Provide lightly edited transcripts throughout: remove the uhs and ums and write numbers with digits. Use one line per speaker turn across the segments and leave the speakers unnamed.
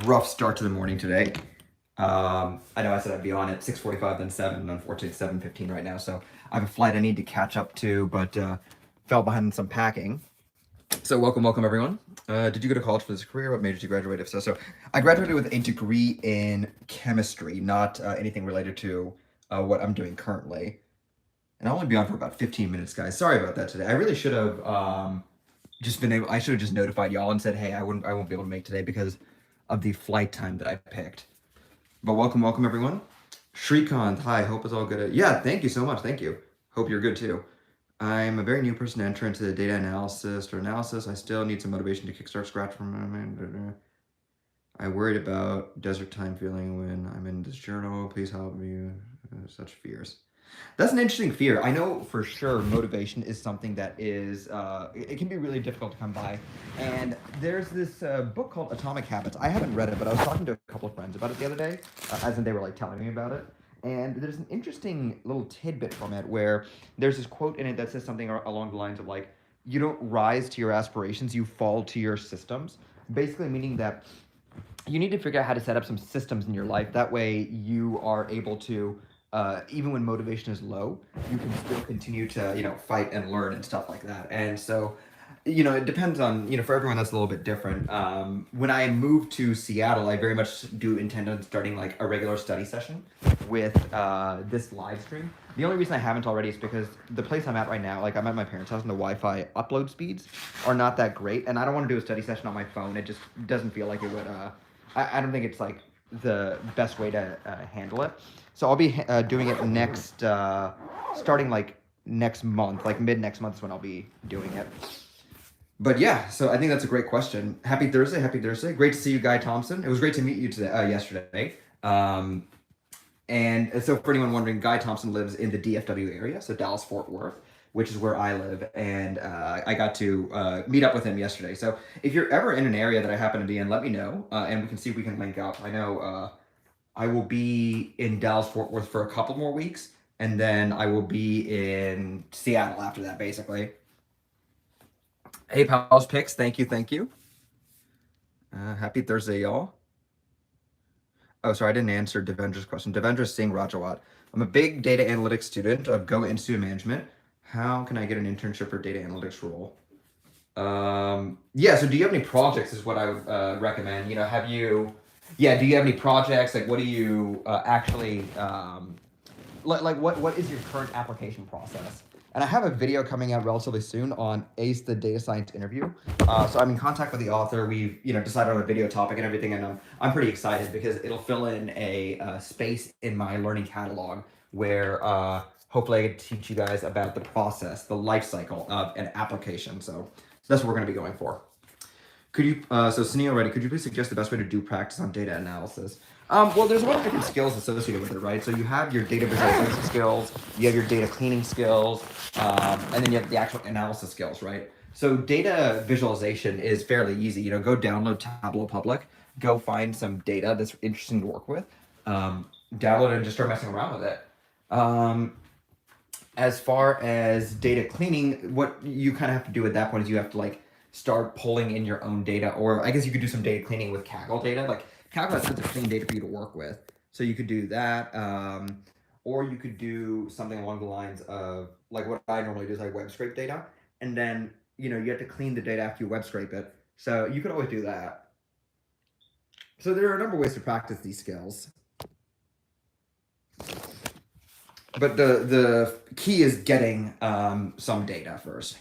rough start to the morning today. I know I said I'd be on at 6:45, then 7, and unfortunately it's 7:15 right now. So I have a flight I need to catch up to, but fell behind in some packing. So welcome everyone. Did you go to college for this career? What major did you graduate? If so, I graduated with a degree in chemistry, not anything related to what I'm doing currently. And I'll only be on for about 15 minutes, guys. Sorry about that today. I really should have just been able. I should have just notified y'all and said, hey, I won't be able to make today because of the flight time that I picked. But welcome everyone. Shrikant, hi. Hope it's all good. Yeah, thank you so much. Thank you. Hope you're good too. I'm a very new person to enter into the data analysis. I still need some motivation to kickstart scratch from. I worried about desert time feeling when I'm in this journal. Please help me. Such fears. That's an interesting fear. I know for sure motivation is something that is, it can be really difficult to come by. And there's this book called Atomic Habits. I haven't read it, but I was talking to a couple of friends about it the other day, as in they were like telling me about it. And there's an interesting little tidbit from it where there's this quote in it that says something along the lines of like, you don't rise to your aspirations, you fall to your systems. Basically meaning that you need to figure out how to set up some systems in your life. That way you are able to, even when motivation is low, you can still continue to, fight and learn and stuff like that. And so, it depends on, for everyone that's a little bit different. When I moved to Seattle, I very much do intend on starting like a regular study session with this live stream. The only reason I haven't already is because the place I'm at right now, like I'm at my parents' house and the Wi-Fi upload speeds are not that great. And I don't want to do a study session on my phone. It just doesn't feel like it would, I don't think it's like the best way to handle it. So I'll be doing it starting like next month, like mid next month is when I'll be doing it. But yeah, so I think that's a great question. Happy Thursday. Great to see you, Guy Thompson. It was great to meet you today, yesterday. And so for anyone wondering, Guy Thompson lives in the DFW area, so Dallas Fort Worth, which is where I live, and I got to meet up with him yesterday. So if you're ever in an area that I happen to be in, let me know, and we can see if we can link up. I know I will be in Dallas Fort Worth for a couple more weeks, and then I will be in Seattle after that, basically. Hey, Pals Picks, thank you. Happy Thursday, y'all. Oh, sorry, I didn't answer Devendra's question. Devendra Singh Rajawat. I'm a big data analytics student of Go Institute of Management. How can I get an internship or data analytics role? Yeah, so do you have any projects is what I would recommend. Do you have any projects? Like, what do you actually, what is your current application process? And I have a video coming out relatively soon on Ace the Data Science interview. So I'm in contact with the author. We've decided on a video topic and everything, and I'm pretty excited because it'll fill in a space in my learning catalog where hopefully I can teach you guys about the process, the life cycle of an application. So that's what we're going to be going for. Could you, so Sunil Reddy, could you please suggest the best way to do practice on data analysis? Well, there's a lot of different skills associated with it, right? So you have your data visualization skills, you have your data cleaning skills, and then you have the actual analysis skills, right? So data visualization is fairly easy. Go download Tableau Public, go find some data that's interesting to work with, download it and just start messing around with it. As far as data cleaning, what you kind of have to do at that point is you have to start pulling in your own data, or I guess you could do some data cleaning with Kaggle data. Like Kaggle has tons of clean data for you to work with, so you could do that, or you could do something along the lines of like what I normally do is I web scrape data, and then you have to clean the data after you web scrape it. So you could always do that. So there are a number of ways to practice these skills, but the key is getting some data first.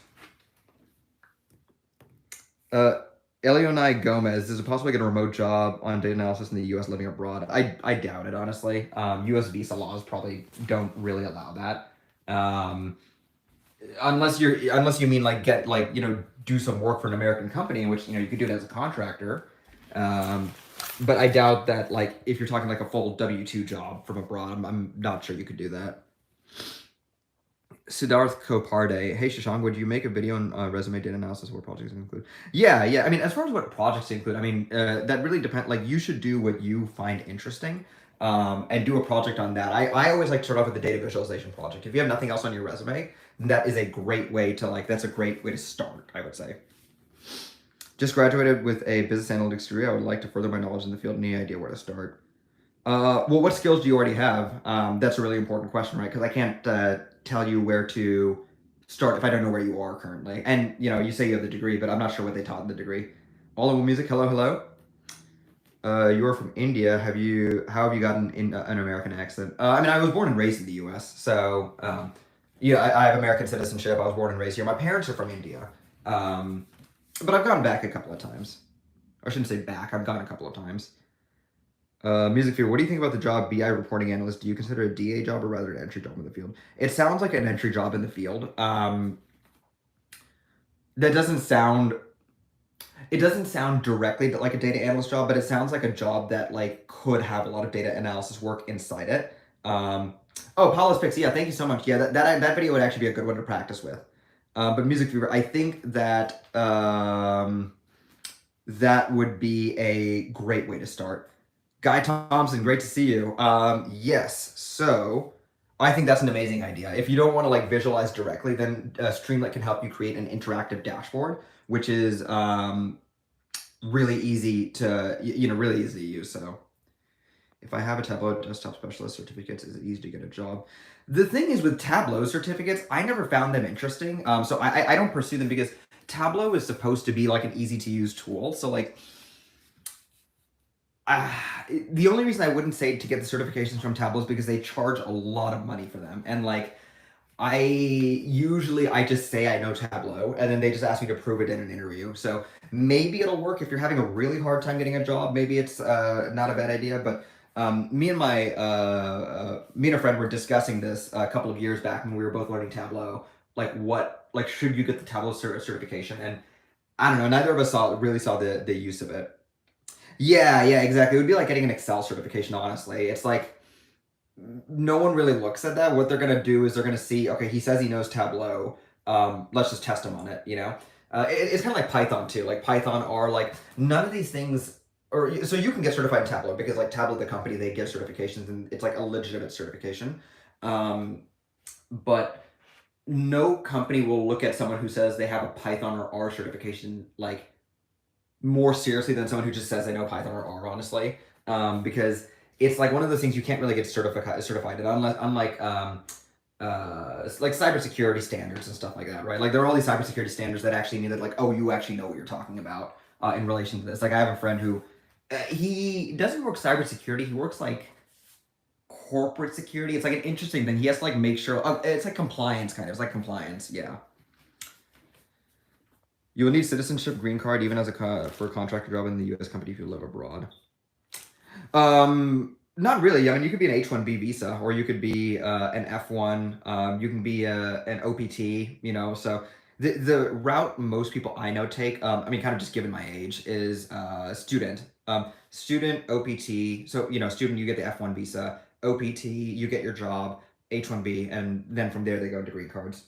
Eleonai Gomez, is it possible to get a remote job on data analysis in the U.S. living abroad? I doubt it, honestly. U.S. visa laws probably don't really allow that. Unless you mean do some work for an American company, in which you could do it as a contractor. But I doubt that if you're talking like a full W-2 job from abroad, I'm not sure you could do that. Siddharth Koparde, hey Shashank, would you make a video on resume data analysis? What projects include? Yeah. I mean, as far as what projects include, I mean, that really depends. Like, you should do what you find interesting, and do a project on that. I always like to start off with the data visualization project. If you have nothing else on your resume, that is a great way to that's a great way to start, I would say. Just graduated with a business analytics degree. I would like to further my knowledge in the field. Any idea where to start? Well, what skills do you already have? That's a really important question, right? Because I can't tell you where to start if I don't know where you are currently. And you say you have the degree, but I'm not sure what they taught in the degree. All in music. Hello, hello. You are from India. How have you gotten in an American accent? I mean, I was born and raised in the U.S., so I have American citizenship. I was born and raised here. My parents are from India, but I've gone back a couple of times. I shouldn't say back. I've gone a couple of times. Music field. What do you think about the job BI reporting analyst? Do you consider a DA job or rather an entry job in the field? It sounds like an entry job in the field. That doesn't sound. It doesn't sound directly like a data analyst job, but it sounds like a job that like could have a lot of data analysis work inside it. Oh, Paula's picks. Yeah, thank you so much. Yeah, that video would actually be a good one to practice with. But music fever, I think that that would be a great way to start. Guy Thompson, great to see you. Yes, so I think that's an amazing idea. If you don't want to like visualize directly, then Streamlit can help you create an interactive dashboard, which is really easy to really easy to use. So if I have a Tableau desktop specialist certificates, is it easy to get a job? The thing is with Tableau certificates, I never found them interesting. So I don't pursue them because Tableau is supposed to be like an easy to use tool. So like the only reason I wouldn't say to get the certifications from Tableau is because they charge a lot of money for them. And like I just say I know Tableau and then they just ask me to prove it in an interview. So maybe it'll work if you're having a really hard time getting a job. Maybe it's not a bad idea. But me and a friend were discussing this a couple of years back when we were both learning Tableau. Like should you get the Tableau certification? And I don't know. Neither of us really saw the use of it. Yeah, exactly. It would be like getting an Excel certification, honestly. It's like no one really looks at that. What they're gonna do is they're gonna see, okay, he says he knows Tableau. Let's just test him on it, it's kind of like Python too. Like Python are like none of these things, or so you can get certified in Tableau because like Tableau, the company, they give certifications and it's like a legitimate certification. But no company will look at someone who says they have a Python or R certification like more seriously than someone who just says they know Python or R, honestly, because it's like one of those things you can't really get certified in unlike like cybersecurity standards and stuff like that, right? Like there are all these cybersecurity standards that actually mean that like, oh, you actually know what you're talking about in relation to this. Like I have a friend who he doesn't work cybersecurity, he works like corporate security. It's like an interesting thing. He has to like make sure it's like compliance kind of. It's like compliance, yeah. You will need citizenship, green card, even as for a contractor job in the U.S. company if you live abroad. Not really. I mean, you could be an H-1B visa, or you could be an F1. You can be an OPT. So the route most people I know take, I mean, kind of just given my age, is student. Student OPT. So student, you get the F1 visa. OPT, you get your job. H-1B, and then from there they go into green cards.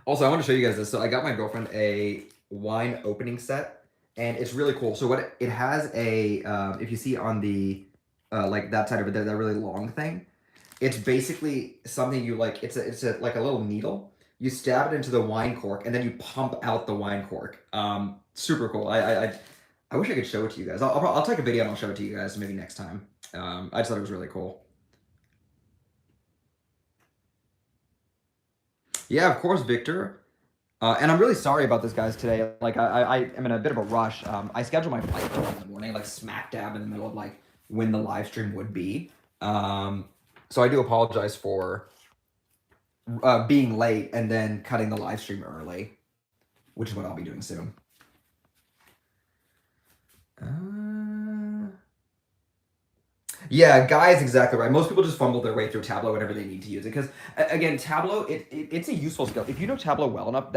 Also, I want to show you guys this. So I got my girlfriend a wine opening set, and it's really cool. So what it has if you see on the like that side of it, that really long thing, it's basically something you like. It's like a little needle. You stab it into the wine cork, and then you pump out the wine cork. Super cool. I wish I could show it to you guys. I'll take a video and I'll show it to you guys maybe next time. I just thought it was really cool. Yeah, of course, Victor. And I'm really sorry about this, guys, today. Like, I am in a bit of a rush. I scheduled my flight for 1 in the morning, like smack dab in the middle of like when the live stream would be. So I do apologize for being late and then cutting the live stream early, which is what I'll be doing soon. Yeah, Guy is exactly right. Most people just fumble their way through Tableau whenever they need to use it. Because, again, Tableau, it's a useful skill. If you know Tableau well enough,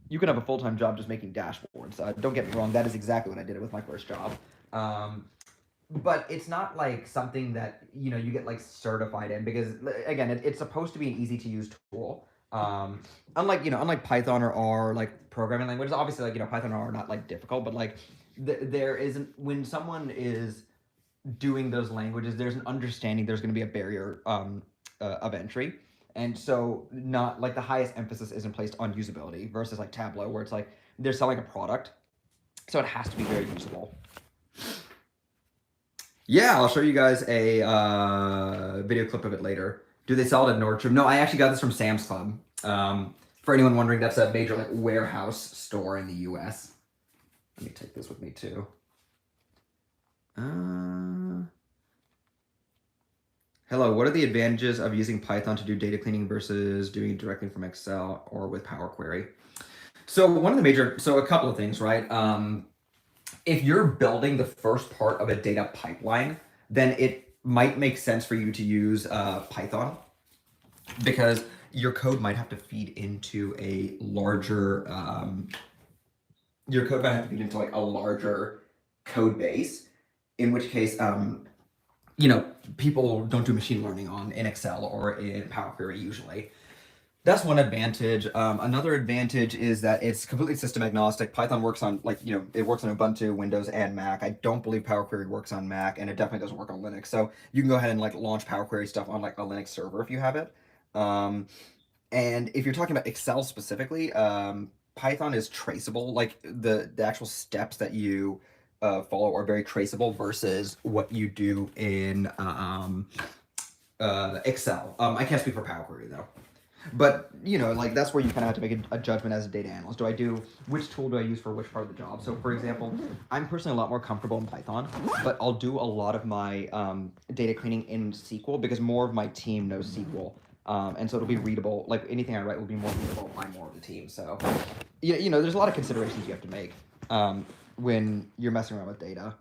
you can have a full-time job just making dashboards. Don't get me wrong. That is exactly what I did with my first job. But it's not like something that, you get like certified in because, again, it's supposed to be an easy-to-use tool. Unlike Python or R, like programming languages, obviously, like, Python or R are not like difficult, but like there isn't, when someone is doing those languages, there's an understanding there's going to be a barrier of entry, and so not like the highest emphasis isn't placed on usability versus like Tableau, where it's like they're selling a product, So it has to be very usable. Yeah, I'll show you guys a video clip of it later. Do they sell it at Nordstrom? No, I actually got this from Sam's Club. For anyone wondering, that's a major like warehouse store in the U.S. Let me take this with me too. Hello, what are the advantages of using Python to do data cleaning versus doing it directly from Excel or with Power Query? So a couple of things, right? If you're building the first part of a data pipeline, then it might make sense for you to use Python, because your code might have to feed into a larger like a larger code base, in which case people don't do machine learning in Excel or in Power Query usually. That's one advantage. Another advantage is that it's completely system agnostic. Python works on it works on Ubuntu, Windows, and Mac. I don't believe Power Query works on Mac, and it definitely doesn't work on Linux. So you can go ahead and launch Power Query stuff on a Linux server if you have it. And if you're talking about Excel specifically, Python is traceable. Like the actual steps that you follow are very traceable versus what you do in Excel. I can't speak for Power Query though. But that's where you kind of have to make a judgment as a data analyst. Which tool do I use for which part of the job? So for example, I'm personally a lot more comfortable in Python, but I'll do a lot of my data cleaning in SQL because more of my team knows SQL. And so it'll be readable. Like anything I write will be more readable by more of the team. So there's a lot of considerations you have to make when you're messing around with data.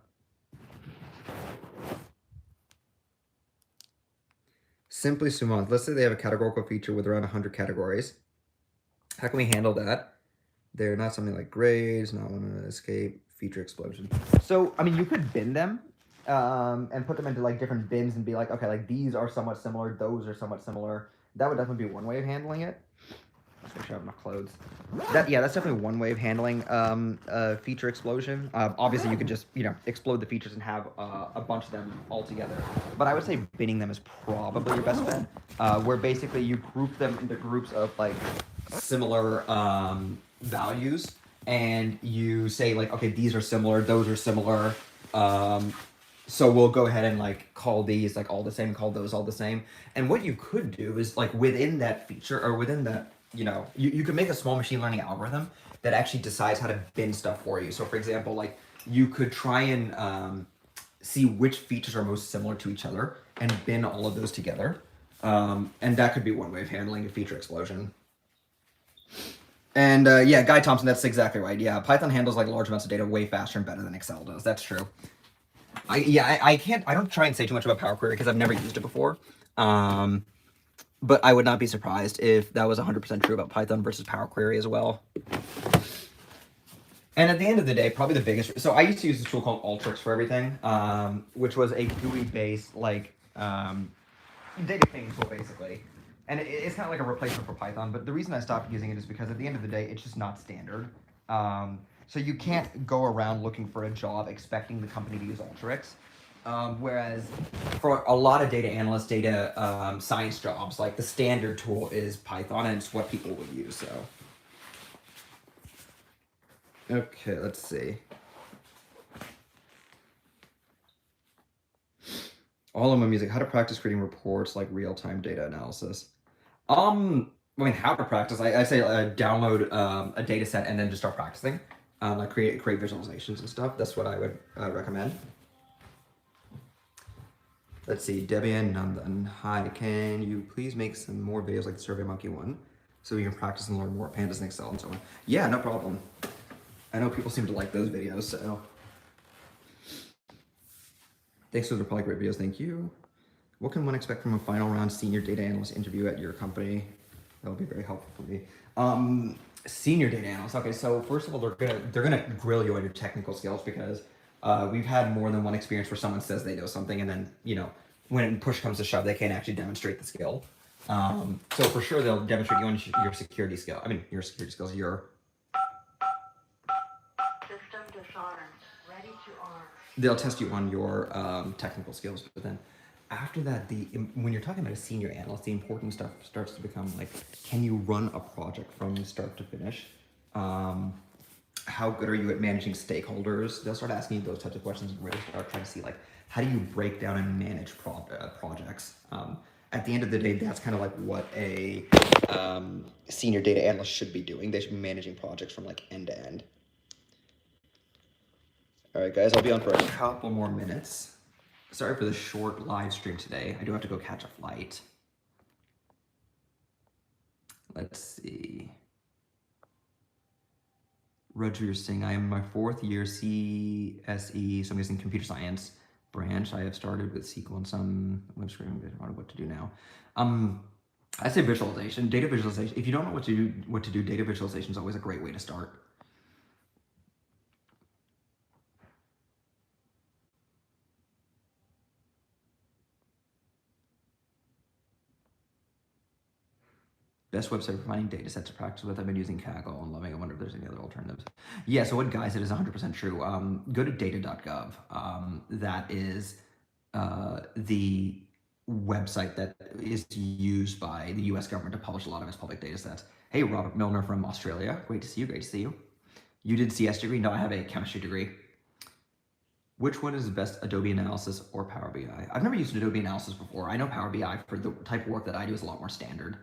Simply Sumant. Let's say they have a categorical feature with around 100 categories. How can we handle that? They're not something like grades, not want to escape, feature explosion. So, I mean, you could bin them and put them into different bins and be like, okay, these are somewhat similar, those are somewhat similar. That would definitely be one way of handling it. Let's make sure I have enough clothes. That's definitely one way of handling feature explosion. Obviously, you could just explode the features and have a bunch of them all together. But I would say binning them is probably your best bet, where basically you group them into groups of similar values, and you say okay, these are similar, those are similar. So we'll go ahead and call these all the same, call those all the same. And what you could do is within that feature or within that, you could make a small machine learning algorithm that actually decides how to bin stuff for you. So for example, you could try and see which features are most similar to each other and bin all of those together. And that could be one way of handling a feature explosion. And Guy Thompson, that's exactly right. Yeah, Python handles large amounts of data way faster and better than Excel does. That's true. I don't try and say too much about Power Query because I've never used it before. But I would not be surprised if that was 100% true about Python versus Power Query as well. And at the end of the day, probably the biggest... So I used to use this tool called Alteryx for everything, which was a GUI-based, data cleaning tool, basically. And it's kind of like a replacement for Python, but the reason I stopped using it is because at the end of the day, it's just not standard. So you can't go around looking for a job expecting the company to use Alteryx. Whereas for a lot of data analysts, data science jobs, the standard tool is Python, and it's what people would use. So, okay, let's see. All of my music. How to practice creating reports real-time data analysis. How to practice? I say download a data set and then just start practicing. Create visualizations and stuff. That's what I would recommend. Let's see, Debian Nandan. Hi, can you please make some more videos like the SurveyMonkey one so we can practice and learn more pandas and Excel and so on? Yeah, no problem. I know people seem to like those videos, so. Thanks for the probably great videos, thank you. What can one expect from a final round senior data analyst interview at your company? That would be very helpful for me. Senior data analyst. Okay, so first of all, they're gonna grill you on your technical skills because we've had more than one experience where someone says they know something and then when push comes to shove, they can't actually demonstrate the skill. So for sure they'll demonstrate you on your security skill. Your security skills. Your system disarmed, ready to arm. They'll test you on your technical skills, but then after that, when you're talking about a senior analyst, the important stuff starts to become can you run a project from start to finish? how good are you at managing stakeholders? They'll start asking you those types of questions and really start trying to see like, how do you break down and manage projects? At the end of the day, that's kind of like what a senior data analyst should be doing. They should be managing projects from like end to end. All right, guys, I'll be on for a couple more minutes. Sorry for the short live stream today. I do have to go catch a flight. Let's see. Roger Singh, I am in my 4th year CSE, so I'm guessing computer science branch. I have started with SQL and some web scraping. I don't know what to do now. I say visualization, data visualization. If you don't know what to do, data visualization is always a great way to start. Best website for finding data sets to practice with. I've been using Kaggle and loving it. I wonder if there's any other alternatives. Yeah, so what Guy said is 100% true. Go to data.gov. That is the website that is used by the US government to publish a lot of its public data sets. Hey, Robert Milner from Australia. Great to see you. Great to see you. You did CS degree? No, I have a chemistry degree. Which one is the best, Adobe Analysis or Power BI? I've never used Adobe Analysis before. I know Power BI for the type of work that I do is a lot more standard.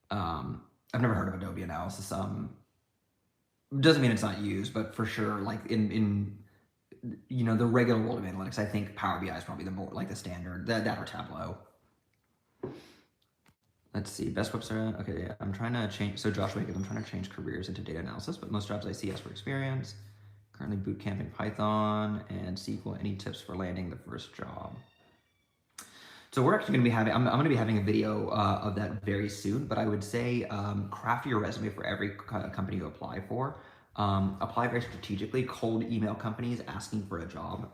I've never heard of Adobe Analysis. Doesn't mean it's not used, but for sure, like in the regular world of analytics, I think Power BI is probably the more like the standard, that or Tableau. Let's see, best website. Okay, I'm trying to change. So Joshua, I'm trying to change careers into data analysis, but most jobs I see ask for experience. Currently boot camping Python and SQL. Any tips for landing the first job? So we're actually going to be having, I'm going to be having a video of that very soon, but I would say craft your resume for every company you apply for. Apply very strategically, cold email companies asking for a job.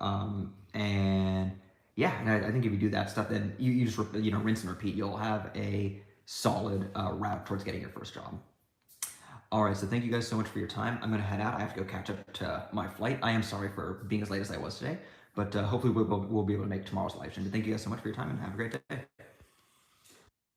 And yeah, and I think if you do that stuff, then you just, rinse and repeat. You'll have a solid route towards getting your first job. All right, so thank you guys so much for your time. I'm going to head out. I have to go catch up to my flight. I am sorry for being as late as I was today, but hopefully we'll be able to make tomorrow's live stream. Thank you guys so much for your time and have a great day.